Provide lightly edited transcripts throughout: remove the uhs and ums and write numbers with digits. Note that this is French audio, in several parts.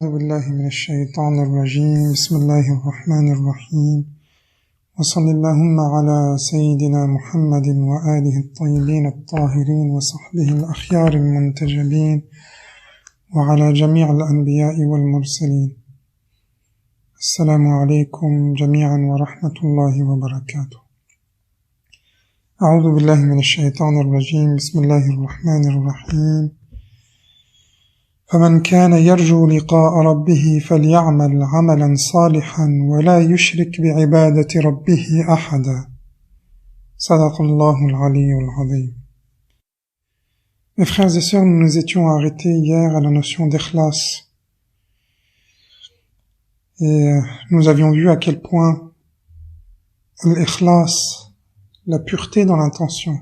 أعوذ بالله من الشيطان الرجيم بسم الله الرحمن الرحيم وصلى اللهم على سيدنا محمد وآله الطيبين الطاهرين وصحبه الأخيار المنتجبين وعلى جميع الأنبياء والمرسلين. السلام عليكم جميعا ورحمة الله وبركاته. أعوذ بالله من الشيطان الرجيم بسم الله الرحمن الرحيم. فمن كان يرجو لقاء ربه فليعمل عملا صالحا ولا يشرك بعبادة ربه أحدا. صدق الله العلي العظيم. Mes frères et sœurs, nous nous étions arrêtés hier à la notion d'ikhlas. Et nous avions vu à quel point l'ikhlas, la pureté dans l'intention,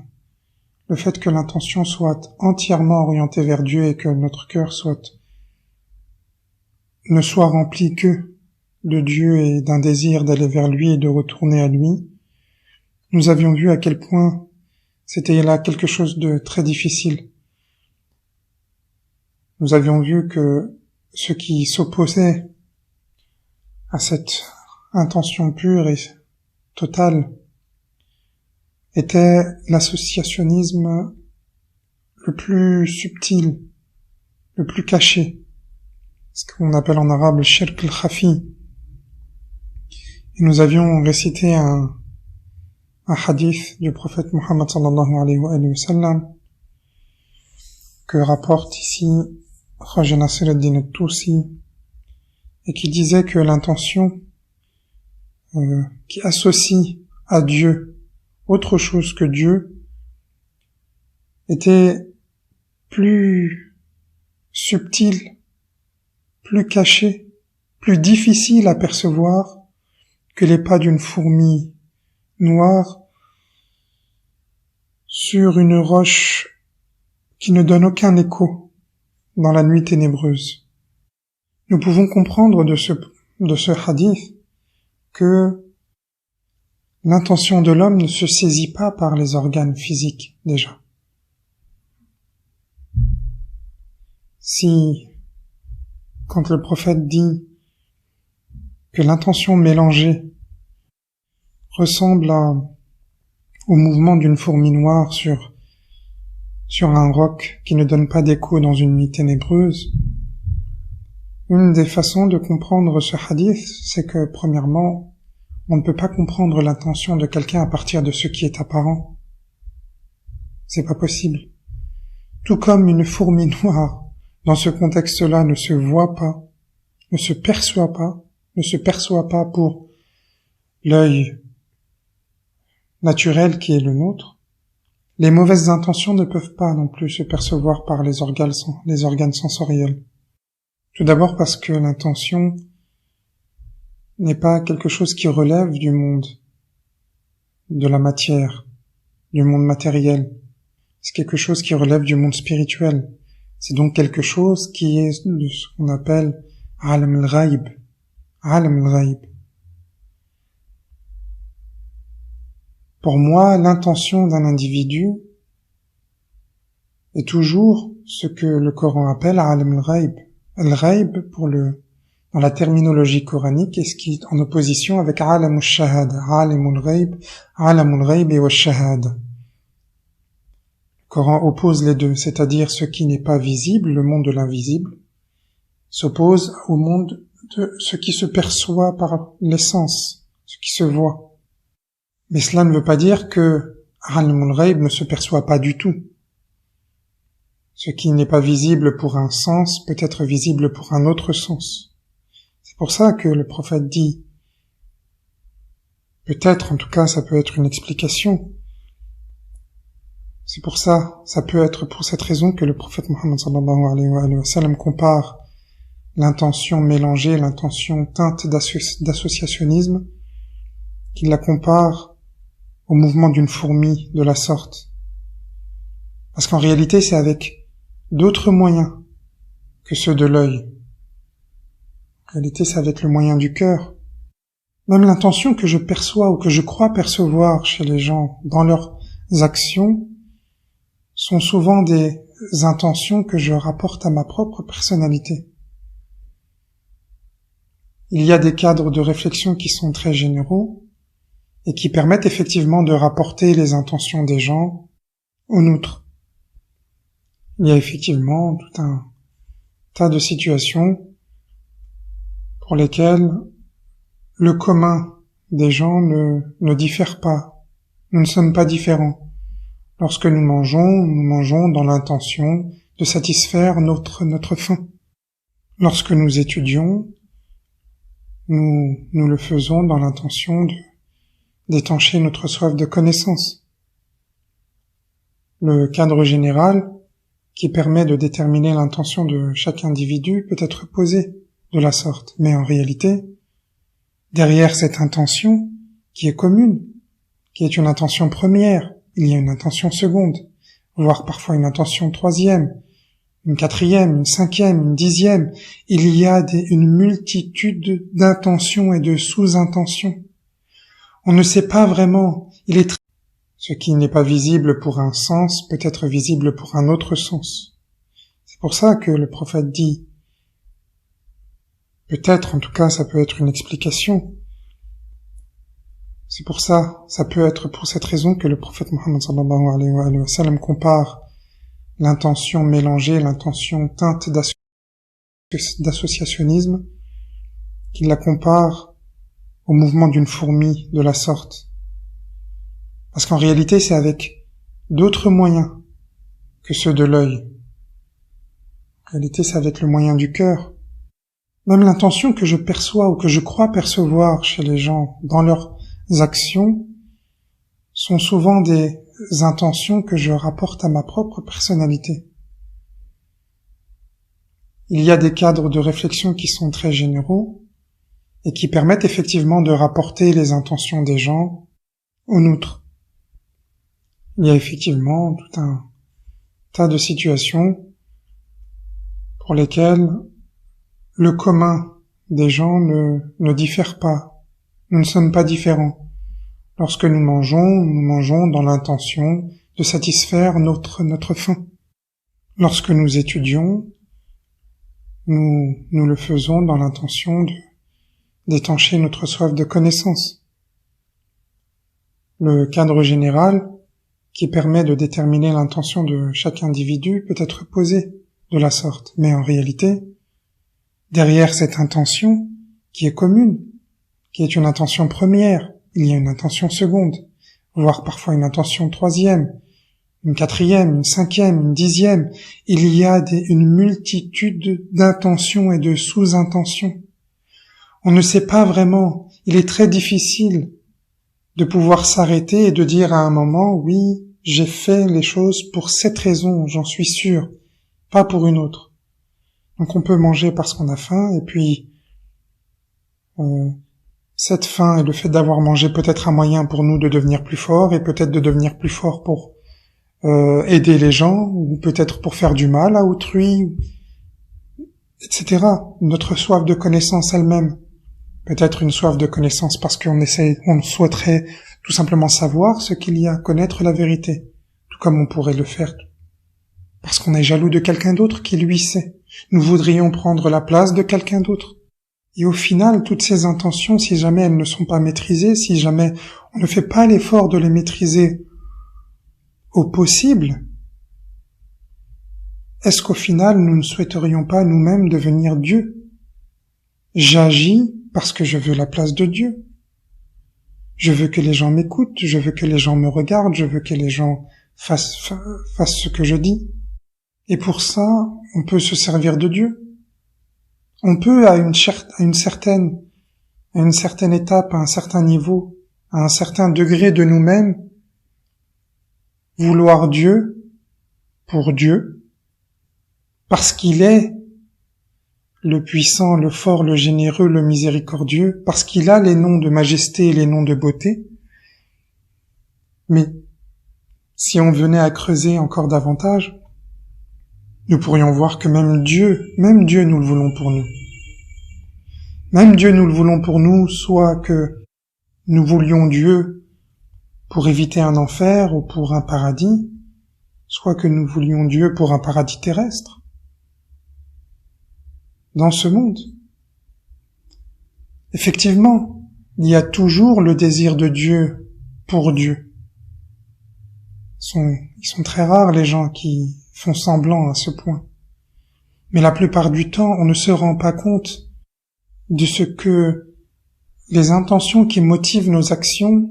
le fait que l'intention soit entièrement orientée vers Dieu et que notre cœur ne soit rempli que de Dieu et d'un désir d'aller vers lui et de retourner à lui, nous avions vu à quel point c'était là quelque chose de très difficile. Nous avions vu que ce qui s'opposait à cette intention pure et totale était l'associationnisme le plus subtil, le plus caché, ce qu'on appelle en arabe le shirk al-khafi. Et nous avions récité un hadith du prophète Muhammad sallallahu alayhi wa sallam que rapporte ici Khaja Nasir ad-Din al-Tusi et qui disait que l'intention qui associe à Dieu autre chose que Dieu était plus subtil, plus caché, plus difficile à percevoir que les pas d'une fourmi noire sur une roche qui ne donne aucun écho dans la nuit ténébreuse. Nous pouvons comprendre de ce hadith que l'intention de l'homme ne se saisit pas par les organes physiques, déjà. Si, quand le prophète dit que l'intention mélangée ressemble au mouvement d'une fourmi noire sur un roc qui ne donne pas d'écho dans une nuit ténébreuse, une des façons de comprendre ce hadith, c'est que, premièrement, on ne peut pas comprendre l'intention de quelqu'un à partir de ce qui est apparent. C'est pas possible. Tout comme une fourmi noire, dans ce contexte-là, ne se voit pas, ne se perçoit pas pour l'œil naturel qui est le nôtre, les mauvaises intentions ne peuvent pas non plus se percevoir par les organes sensoriels. Tout d'abord parce que l'intention n'est pas quelque chose qui relève du monde de la matière, du monde matériel. C'est quelque chose qui relève du monde spirituel. C'est donc quelque chose qui est de ce qu'on appelle alam al-ghaib. Alam al-ghaib. Pour moi, l'intention d'un individu est toujours ce que le Coran appelle alam al-ghaib. Al-ghaib, dans la terminologie coranique, est ce qui est en opposition avec alamul shahada, alamul ghaib et wa shahada. Le Coran oppose les deux, c'est-à-dire ce qui n'est pas visible, le monde de l'invisible, s'oppose au monde de ce qui se perçoit par l'essence, ce qui se voit. Mais cela ne veut pas dire que alamul ghaib ne se perçoit pas du tout. Ce qui n'est pas visible pour un sens peut être visible pour un autre sens. C'est pour ça que le prophète dit, peut-être, en tout cas, ça peut être une explication. C'est pour ça peut être pour cette raison que le prophète Muhammad sallallahu alayhi wa sallam compare l'intention mélangée, l'intention teinte d'associationnisme, qu'il la compare au mouvement d'une fourmi de la sorte. Parce qu'en réalité, c'est avec d'autres moyens que ceux de l'œil. En réalité, c'est avec le moyen du cœur. Même l'intention que je perçois ou que je crois percevoir chez les gens dans leurs actions sont souvent des intentions que je rapporte à ma propre personnalité. il y a des cadres de réflexion qui sont très généraux et qui permettent effectivement de rapporter les intentions des gens aux nôtres. Il y a effectivement tout un tas de situations pour lesquelles le commun des gens ne diffère pas. Nous ne sommes pas différents. Lorsque nous mangeons dans l'intention de satisfaire notre faim. Lorsque nous étudions, nous le faisons dans l'intention d'étancher notre soif de connaissance. Le cadre général qui permet de déterminer l'intention de chaque individu peut être posé de la sorte. Mais en réalité, derrière cette intention, qui est commune, qui est une intention première, il y a une intention seconde, voire parfois une intention troisième, une quatrième, une cinquième, une dixième. Il y a une multitude d'intentions et de sous-intentions. On ne sait pas vraiment. Ce qui n'est pas visible pour un sens peut être visible pour un autre sens. C'est pour ça que le prophète dit, peut-être, en tout cas, ça peut être une explication. C'est pour ça peut être pour cette raison que le prophète Mohammed sallallahu alayhi wa sallam compare l'intention mélangée, l'intention teinte d'associationnisme, qu'il la compare au mouvement d'une fourmi de la sorte. Parce qu'en réalité, c'est avec d'autres moyens que ceux de l'œil. En réalité, c'est avec le moyen du cœur. Même l'intention que je perçois ou que je crois percevoir chez les gens dans leurs actions sont souvent des intentions que je rapporte à ma propre personnalité. Il y a des cadres de réflexion qui sont très généraux et qui permettent effectivement de rapporter les intentions des gens aux nôtres. Il y a effectivement tout un tas de situations pour lesquelles le commun des gens ne diffère pas. Nous ne sommes pas différents. Lorsque nous mangeons dans l'intention de satisfaire notre faim. Lorsque nous étudions, nous le faisons dans l'intention d'étancher notre soif de connaissance. Le cadre général qui permet de déterminer l'intention de chaque individu peut être posé de la sorte. Mais en réalité, derrière cette intention, qui est commune, qui est une intention première, il y a une intention seconde, voire parfois une intention troisième, une quatrième, une cinquième, une dixième. Il y a une multitude d'intentions et de sous-intentions. On ne sait pas vraiment. Il est très difficile de pouvoir s'arrêter et de dire à un moment, oui, j'ai fait les choses pour cette raison, j'en suis sûr, pas pour une autre. Donc on peut manger parce qu'on a faim, et puis cette faim et le fait d'avoir mangé peut être un moyen pour nous de devenir plus forts, et peut-être de devenir plus forts pour aider les gens, ou peut-être pour faire du mal à autrui, etc. Notre soif de connaissance elle-même, peut-être une soif de connaissance parce qu'on souhaiterait tout simplement savoir ce qu'il y a, connaître la vérité, tout comme on pourrait le faire parce qu'on est jaloux de quelqu'un d'autre qui lui sait. Nous voudrions prendre la place de quelqu'un d'autre. Et au final, toutes ces intentions, si jamais elles ne sont pas maîtrisées, si jamais on ne fait pas l'effort de les maîtriser au possible, est-ce qu'au final, nous ne souhaiterions pas nous-mêmes devenir Dieu? J'agis parce que je veux la place de Dieu. Je veux que les gens m'écoutent, je veux que les gens me regardent, je veux que les gens fassent ce que je dis. Et pour ça, on peut se servir de Dieu. On peut, à une certaine étape, à un certain niveau, à un certain degré de nous-mêmes, vouloir Dieu pour Dieu, parce qu'il est le puissant, le fort, le généreux, le miséricordieux, parce qu'il a les noms de majesté et les noms de beauté. Mais si on venait à creuser encore davantage, nous pourrions voir que même Dieu, nous le voulons pour nous. Même Dieu, nous le voulons pour nous, soit que nous voulions Dieu pour éviter un enfer ou pour un paradis, soit que nous voulions Dieu pour un paradis terrestre. Dans ce monde. Effectivement, il y a toujours le désir de Dieu pour Dieu. Ils sont très rares les gens qui font semblant à ce point. Mais la plupart du temps, on ne se rend pas compte de ce que les intentions qui motivent nos actions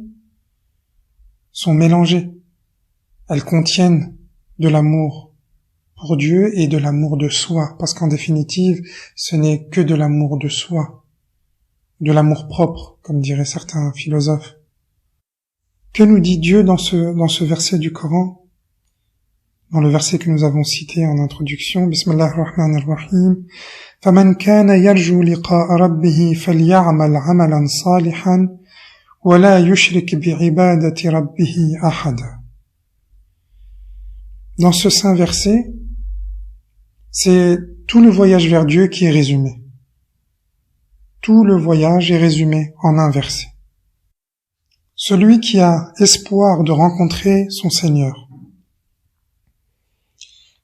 sont mélangées. Elles contiennent de l'amour pour Dieu et de l'amour de soi, parce qu'en définitive, ce n'est que de l'amour de soi, de l'amour propre, comme diraient certains philosophes. Que nous dit Dieu dans ce verset du Coran? Dans le verset que nous avons cité en introduction, Bismillah ar-Rahman ar-Rahim, فَمَنْ كَانَ يَرْجُو لِقَاءَ رَبِّهِ فَلْيَعْمَلْ عَمَلًا صَالِحًا وَلَا يُشْرِكْ بِعِبَادَةِ رَبِّهِ أَحَدًا. Dans ce saint verset, c'est tout le voyage vers Dieu qui est résumé. Tout le voyage est résumé en un verset. Celui qui a espoir de rencontrer son Seigneur,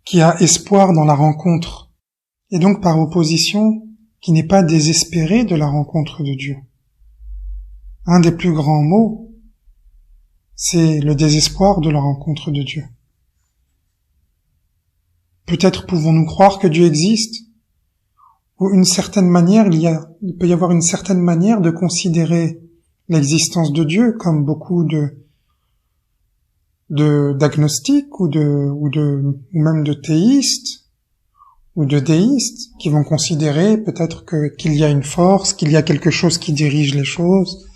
qui a espoir dans la rencontre, et donc par opposition, qui n'est pas désespéré de la rencontre de Dieu. Un des plus grands mots, c'est le désespoir de la rencontre de Dieu. Peut-être pouvons-nous croire que Dieu existe, ou une certaine manière, il peut y avoir une certaine manière de considérer l'existence de Dieu, comme beaucoup d'agnostiques ou même de théistes ou de déistes qui vont considérer peut-être qu'il y a une force, qu'il y a quelque chose qui dirige les choses,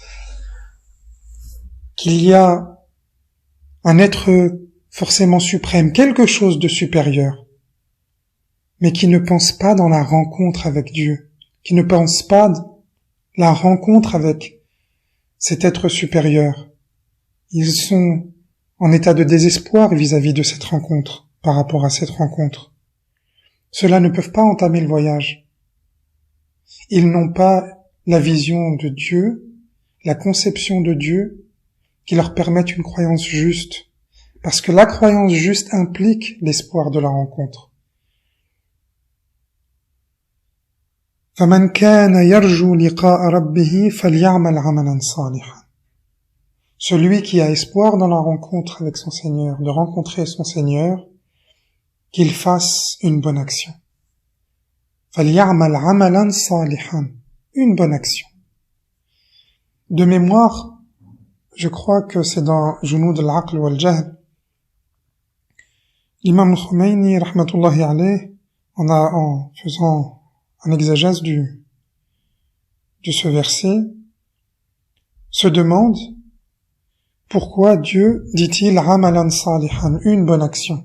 qu'il y a un être forcément suprême, quelque chose de supérieur, mais qui ne pense pas dans la rencontre avec Dieu, qui ne pense pas la rencontre avec cet être supérieur. Ils sont en état de désespoir vis-à-vis de cette rencontre, par rapport à cette rencontre. Ceux-là ne peuvent pas entamer le voyage. Ils n'ont pas la vision de Dieu, la conception de Dieu, qui leur permette une croyance juste. Parce que la croyance juste implique l'espoir de la rencontre. فَمَنْ كَانَ يَرْجُو لِقَاءَ رَبِّهِ فَلْيَعْمَلْ عَمَلًا صَالِحًا. Celui qui a espoir dans la rencontre avec son Seigneur, de rencontrer son Seigneur, qu'il fasse une bonne action. فَلْيَعْمَلْ عَمَلًا صَالِحًا. Une bonne action. De mémoire, je crois que c'est dans Junud al-Aql wal-Jahl. L'imam Khomeini, rahmatullahi alayh, en faisant un exégèse de ce verset, se demande pourquoi Dieu dit-il amalan salihan, une bonne action.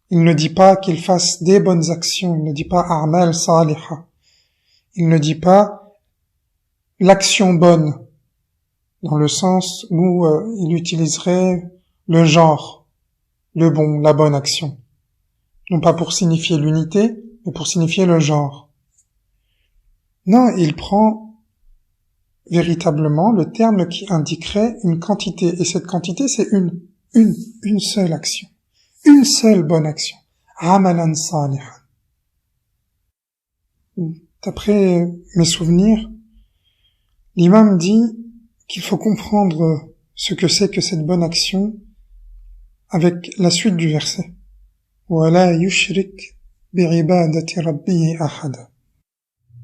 Il ne dit pas qu'il fasse des bonnes actions, il ne dit pas a'mal saliha. Il ne dit pas l'action bonne, dans le sens où il utiliserait le genre, le bon, la bonne action. Non pas pour signifier l'unité, mais pour signifier le genre. Non, il prend véritablement le terme qui indiquerait une quantité, et cette quantité c'est une seule action, une seule bonne action. Amalan salihan. D'après mes souvenirs, l'imam dit qu'il faut comprendre ce que c'est que cette bonne action avec la suite du verset. Wala yushrik bi'ibadati rabbihi ahada.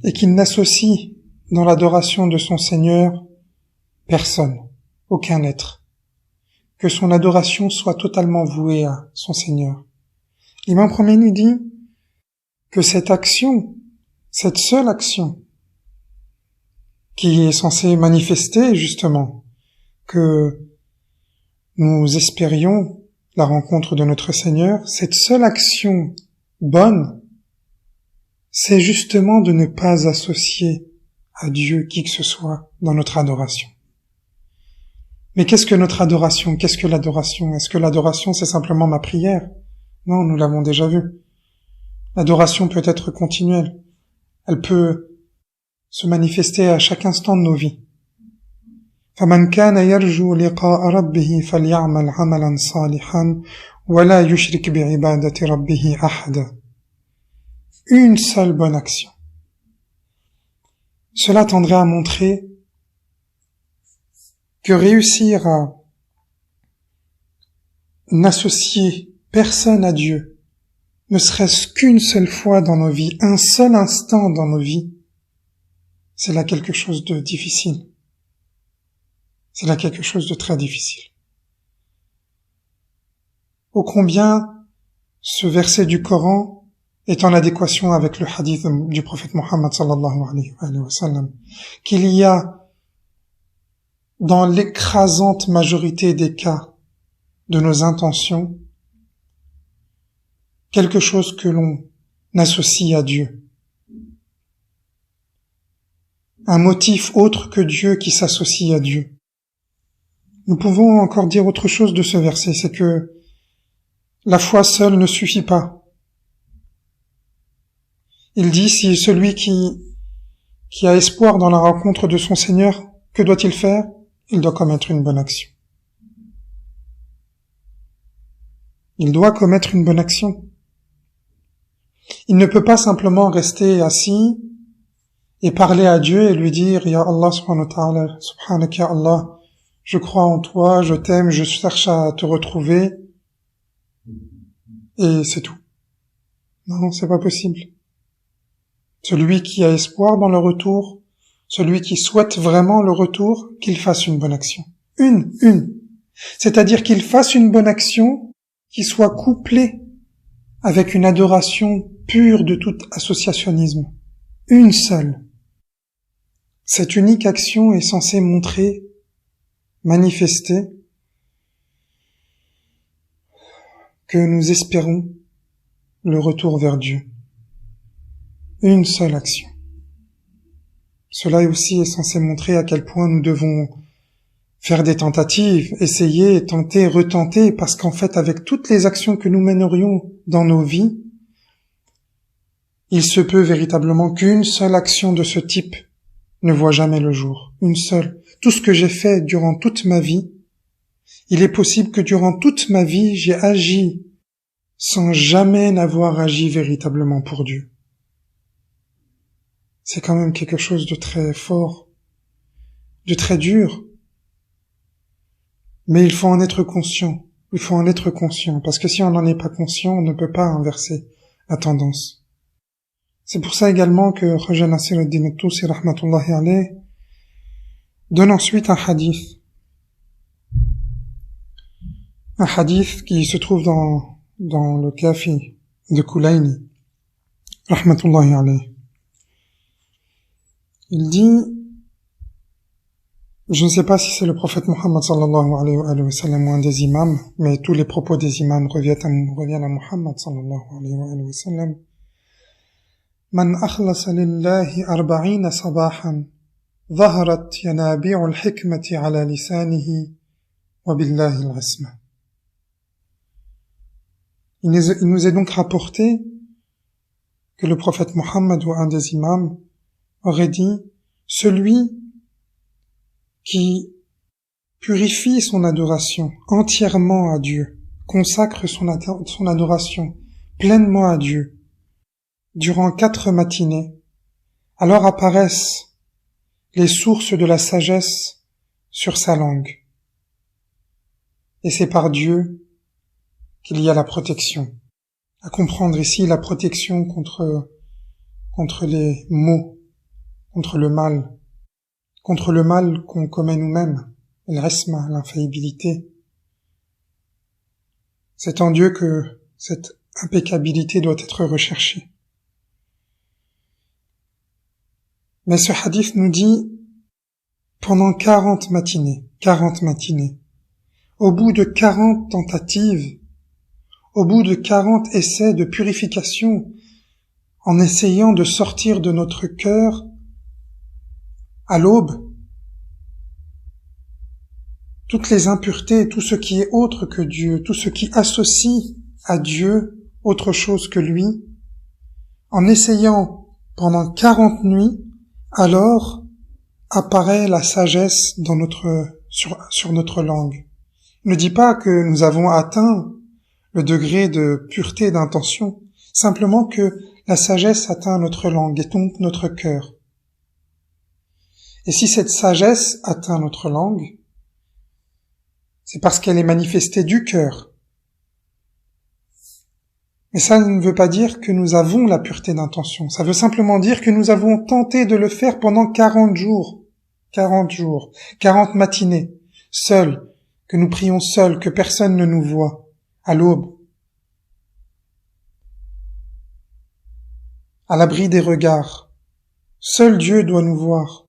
Et qu'il n'associe dans l'adoration de son Seigneur personne, aucun être. Que son adoration soit totalement vouée à son Seigneur. L'imam Khomeini dit que cette action, cette seule action, qui est censée manifester justement que nous espérions la rencontre de notre Seigneur, cette seule action bonne, c'est justement de ne pas associer à Dieu qui que ce soit dans notre adoration. Mais qu'est-ce que notre adoration? Qu'est-ce que l'adoration? Est-ce que l'adoration c'est simplement ma prière? Non, nous l'avons déjà vu. L'adoration peut être continuelle. Elle peut se manifester à chaque instant de nos vies. فَمَنْ كَانَ يَرْجُو لِقَاءَ رَبِّهِ فَلْيَعْمَلْ عَمَلًا صَالِحًا وَلَا يُشْرِكْ بِعِبَادَةِ رَبِّهِ أَحَدًا. Une seule bonne action. cela tendrait à montrer que réussir à n'associer personne à Dieu, ne serait-ce qu'une seule fois dans nos vies, un seul instant dans nos vies, c'est là quelque chose de difficile. C'est là quelque chose de très difficile. Ô combien ce verset du Coran est en adéquation avec le hadith du prophète Mohammed sallallahu alayhi wa sallam, qu'il y a dans l'écrasante majorité des cas de nos intentions quelque chose que l'on associe à Dieu. Un motif autre que Dieu qui s'associe à Dieu. Nous pouvons encore dire autre chose de ce verset, c'est que la foi seule ne suffit pas. Il dit, si celui qui a espoir dans la rencontre de son Seigneur, que doit-il faire? Il doit commettre une bonne action. Il doit commettre une bonne action. Il ne peut pas simplement rester assis et parler à Dieu et lui dire, Ya Allah subhanahu wa ta'ala, subhanak ya Allah, je crois en toi, je t'aime, je cherche à te retrouver, et c'est tout. Non, c'est pas possible. Celui qui a espoir dans le retour, celui qui souhaite vraiment le retour, qu'il fasse une bonne action. Une. C'est-à-dire qu'il fasse une bonne action qui soit couplée avec une adoration pure de tout associationnisme. Une seule. Cette unique action est censée montrer, manifester que nous espérons le retour vers Dieu. Une seule action. Cela aussi est censé montrer à quel point nous devons faire des tentatives, essayer, tenter, retenter, parce qu'en fait, avec toutes les actions que nous mènerions dans nos vies, il se peut véritablement qu'une seule action de ce type ne voit jamais le jour. Une seule. Tout ce que j'ai fait durant toute ma vie, il est possible que durant toute ma vie, j'ai agi sans jamais n'avoir agi véritablement pour Dieu. C'est quand même quelque chose de très fort, de très dur. Mais il faut en être conscient. Il faut en être conscient, parce que si on n'en est pas conscient, on ne peut pas inverser la tendance. C'est pour ça également que Khaja Nasiruddin al-Tusi, rahmatullahi alayh, donne ensuite un hadith. Un hadith qui se trouve dans le Kafi de Kulayni, rahmatullahi alayh. Il dit, je ne sais pas si c'est le prophète Mohammed sallallahu alayhi wa sallam ou un des imams, mais tous les propos des imams reviennent à Mohammed sallallahu alayhi wa sallam. Man akhlasa lillahi 40 sabahan, ظهرت ينابيع الحكمة على لسانه وبالله العصمة. Il nous est donc rapporté que le prophète Mohammed ou un des imams aurait dit, celui qui purifie son adoration entièrement à Dieu, consacre son adoration pleinement à Dieu, durant 4 matinées, alors apparaissent les sources de la sagesse sur sa langue. Et c'est par Dieu qu'il y a la protection. À comprendre ici la protection contre les maux, contre le mal qu'on commet nous-mêmes, l'isma, l'infaillibilité. C'est en Dieu que cette impeccabilité doit être recherchée. Mais ce hadith nous dit, pendant 40 matinées, au bout de 40 tentatives, au bout de 40 essais de purification, en essayant de sortir de notre cœur à l'aube toutes les impuretés, tout ce qui est autre que Dieu, tout ce qui associe à Dieu autre chose que lui, en essayant pendant 40 nuits, alors apparaît la sagesse sur notre langue. Il ne dit pas que nous avons atteint le degré de pureté d'intention, simplement que la sagesse atteint notre langue et donc notre cœur. Et si cette sagesse atteint notre langue, c'est parce qu'elle est manifestée du cœur. Mais ça ne veut pas dire que nous avons la pureté d'intention. Ça veut simplement dire que nous avons tenté de le faire pendant 40 jours, 40 matinées, seuls, que nous prions seuls, que personne ne nous voit, à l'aube, à l'abri des regards. Seul Dieu doit nous voir.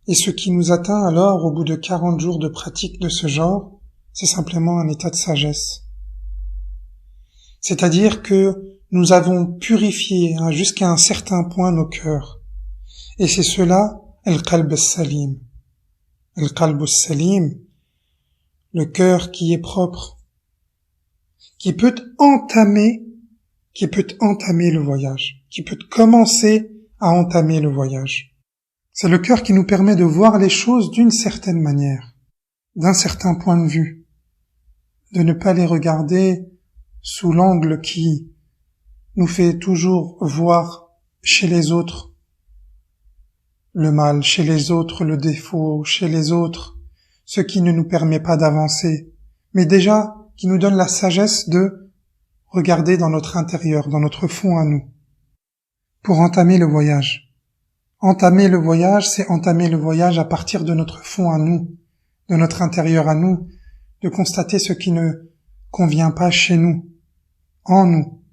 Et ce qui nous atteint alors, au bout de 40 jours de pratique de ce genre, c'est simplement un état de sagesse. C'est-à-dire que nous avons purifié jusqu'à un certain point nos cœurs. Et c'est cela, al-qalb as-salim. Al-qalb as-salim, le cœur qui est propre, qui peut entamer le voyage, qui peut commencer à entamer le voyage. C'est le cœur qui nous permet de voir les choses d'une certaine manière, d'un certain point de vue, de ne pas les regarder sous l'angle qui nous fait toujours voir chez les autres le mal, chez les autres le défaut, chez les autres ce qui ne nous permet pas d'avancer, mais déjà qui nous donne la sagesse de regarder dans notre intérieur, dans notre fond à nous, pour entamer le voyage. Entamer le voyage, c'est entamer le voyage à partir de notre fond à nous, de notre intérieur à nous, de constater ce qui ne convient pas chez nous, en nous.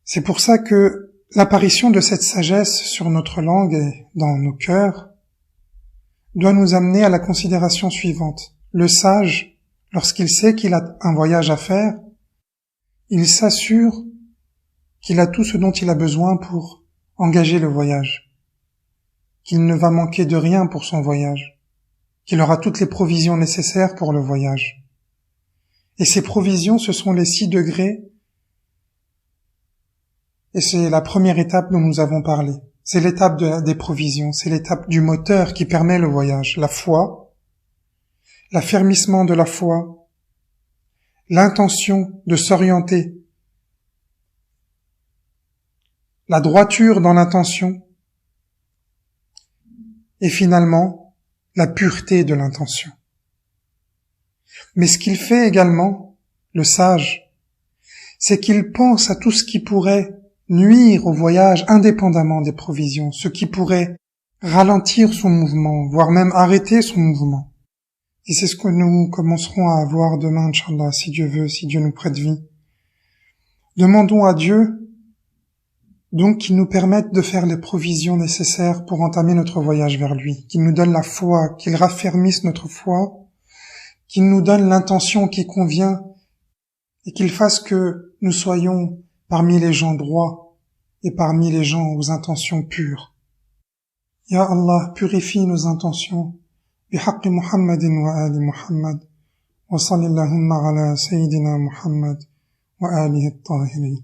C'est pour ça que l'apparition de cette sagesse sur notre langue et dans nos cœurs doit nous amener à la considération suivante. Le sage, lorsqu'il sait qu'il a un voyage à faire, il s'assure qu'il a tout ce dont il a besoin pour engager le voyage, qu'il ne va manquer de rien pour son voyage, qu'il aura toutes les provisions nécessaires pour le voyage. Et ces provisions, ce sont les 6 degrés, et c'est la première étape dont nous avons parlé. C'est l'étape des provisions, c'est l'étape du moteur qui permet le voyage, la foi, l'affermissement de la foi, l'intention de s'orienter, la droiture dans l'intention, et finalement, la pureté de l'intention. Mais ce qu'il fait également, le sage, c'est qu'il pense à tout ce qui pourrait nuire au voyage indépendamment des provisions, ce qui pourrait ralentir son mouvement, voire même arrêter son mouvement. Et c'est ce que nous commencerons à avoir demain, Inch'Allah, si Dieu veut, si Dieu nous prête vie. Demandons à Dieu, donc, qu'il nous permette de faire les provisions nécessaires pour entamer notre voyage vers lui, qu'il nous donne la foi, qu'il raffermisse notre foi, qu'il nous donne l'intention qui convient et qu'il fasse que nous soyons parmi les gens droits et parmi les gens aux intentions pures. Ya Allah, purifie nos intentions bihaqqi Muhammadin wa ali Muhammad wa salli Allahumma ala Sayyidina Muhammad wa alihi at-tahirin.